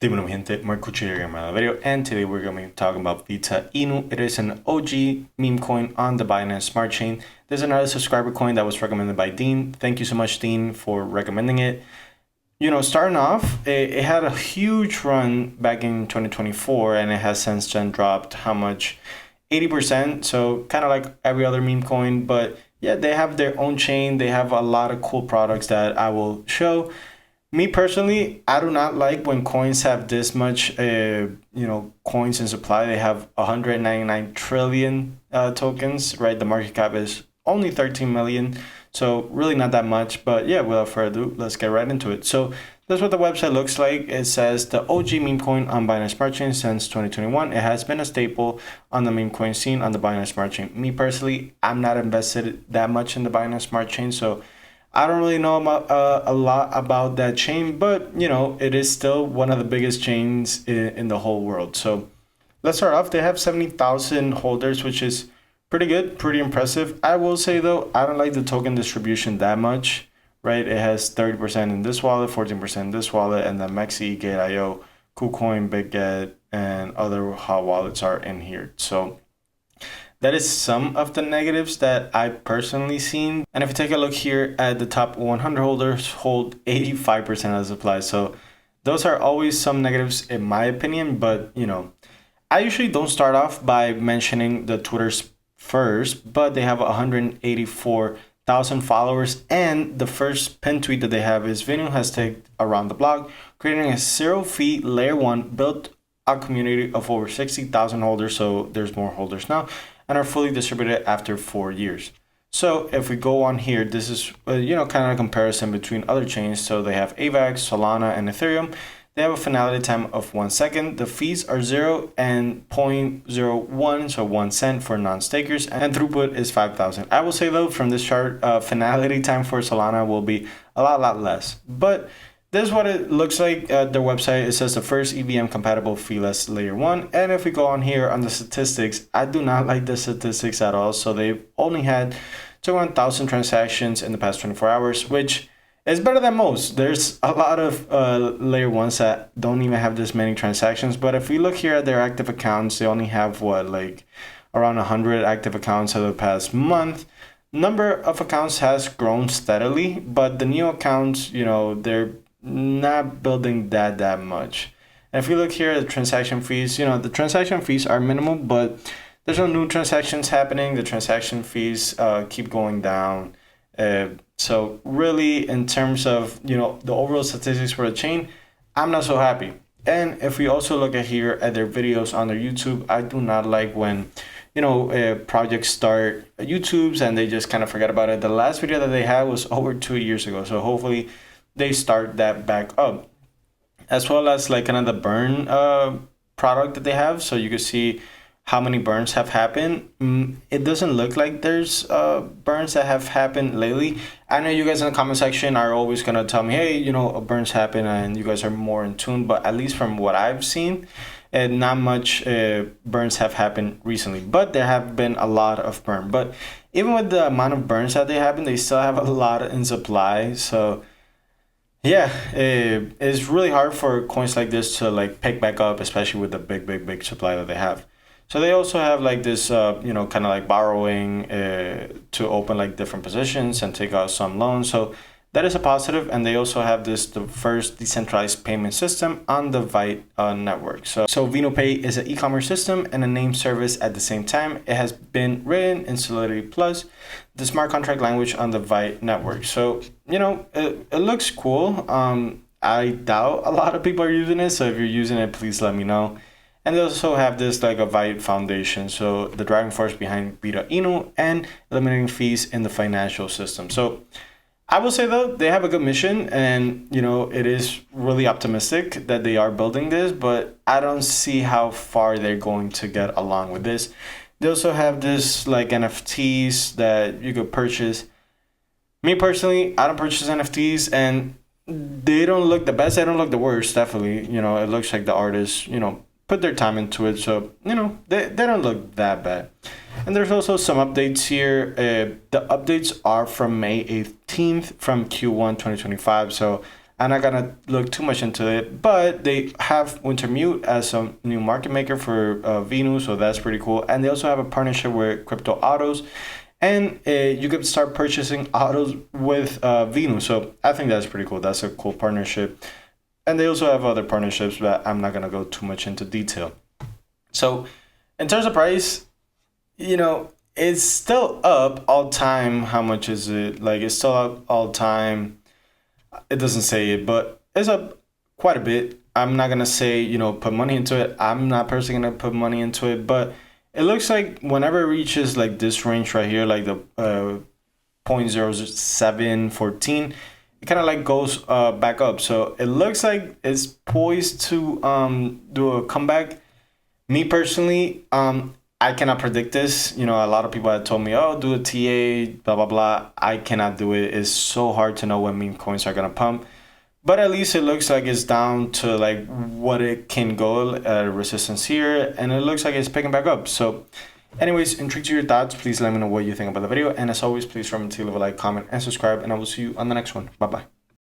Dímelo, mi gente, Marco here in another video, and today we're going to be talking about Vita Inu. It is an OG meme coin on the Binance Smart Chain. There's another subscriber coin that was recommended by Dean. Thank you so much, Dean, for recommending it. You know, starting off, it had a huge run back in 2024, and it has since then dropped how much? 80%. So kind of like every other meme coin, but yeah, they have their own chain. They have a lot of cool products that I will show. Me personally, I do not like when coins have this much, coins in supply. They have 199 trillion tokens, right? The market cap is only 13 million. So really not that much. But yeah, without further ado, let's get right into it. So that's what the website looks like. It says the OG meme coin on Binance Smart Chain since 2021. It has been a staple on the meme coin scene on the Binance Smart Chain. Me personally, I'm not invested that much in the Binance Smart Chain. So I don't really know about a lot about that chain, but you know, it is still one of the biggest chains in the whole world. So let's start off. They have 70,000 holders, which is pretty good, pretty impressive. I will say though, I don't like the token distribution that much, right? It has 30% in this wallet, 14% in this wallet, and then Mexi, Gate.io, KuCoin, BitGet, and other hot wallets are in here. So that is some of the negatives that I personally seen. And if you take a look here at the top 100 holders, hold 85% of the supply. So those are always some negatives in my opinion. But, you know, I usually don't start off by mentioning the Twitters first, but they have 184,000 followers. And the first pinned tweet that they have is VINU has taken around the block, creating a zero-fee layer 1 built a community of over 60,000 holders. So there's more holders now, and are fully distributed after 4 years. So if we go on here, this is, kind of a comparison between other chains. So they have AVAX, Solana, and Ethereum. They have a finality time of 1 second. The fees are 0 and 0.01, so 1 cent for non-stakers, and throughput is 5,000. I will say though, from this chart, finality time for Solana will be a lot less. But this is what it looks like at their website. It says the first EVM compatible feeless layer 1. And if we go on here on the statistics, I do not like the statistics at all. So they've only had 21,000 transactions in the past 24 hours, which is better than most. There's a lot of layer 1s that don't even have this many transactions. But if we look here at their active accounts, they only have around 100 active accounts over the past month. Number of accounts has grown steadily, but the new accounts, they're not building that much. And if we look here at the transaction fees, the transaction fees are minimal, but there's no new transactions happening. The transaction fees keep going down. So really, in terms of the overall statistics for the chain, I'm not so happy. And if we also look at here at their videos on their YouTube, I do not like when projects start YouTubes and they just kind of forget about it. The last video that they had was over 2 years ago, so hopefully they start that back up, as well as another burn product that they have. So you can see how many burns have happened. It doesn't look like there's burns that have happened lately. I know you guys in the comment section are always gonna tell me, hey, burns happen and you guys are more in tune, but at least from what I've seen, not much burns have happened recently, but there have been a lot of burn. But even with the amount of burns that they happen, they still have a lot in supply. So yeah, it's really hard for coins like this to pick back up, especially with the big supply that they have. So they also have this, kind of borrowing to open different positions and take out some loans. So that is a positive. And they also have the first decentralized payment system on the Vita network. So VINU Pay is an e-commerce system and a name service at the same time. It has been written in Solidity Plus, the smart contract language on the Vita network. So, it looks cool. I doubt a lot of people are using it. So if you're using it, please let me know. And they also have this a Vita Foundation, so the driving force behind Vita Inu and eliminating fees in the financial system. So I will say though, they have a good mission, and it is really optimistic that they are building this, but I don't see how far they're going to get along with this. They also have this NFTs that you could purchase. Me personally, I don't purchase NFTs, and they don't look the best. They don't look the worst, definitely. It looks like the artists, put their time into it, so they don't look that bad. And there's also some updates here. The updates are from May 18th from Q1 2025, so I'm not gonna look too much into it, but they have Wintermute as a new market maker for VINU, so that's pretty cool. And they also have a partnership with Crypto Autos, and you can start purchasing autos with VINU. So I think that's pretty cool. That's a cool partnership. And they also have other partnerships, but I'm not gonna go too much into detail. So in terms of price, it's still up all time. How much is it? Like, it's still up all time. It doesn't say it, but it's up quite a bit. I'm not gonna say, put money into it. I'm not personally gonna put money into it, but it looks like whenever it reaches like this range right here, like the 0.0714, it kind of like goes back up. So it looks like it's poised to do a comeback. Me personally, I cannot predict this. A lot of people have told me, oh, do a TA, blah, blah, blah. I cannot do it. It's so hard to know when meme coins are going to pump. But at least it looks like it's down to like what it can go at resistance here. And it looks like it's picking back up. So anyways, intrigued to your thoughts. Please let me know what you think about the video. And as always, please remember to leave a like, comment, and subscribe. And I will see you on the next one. Bye-bye.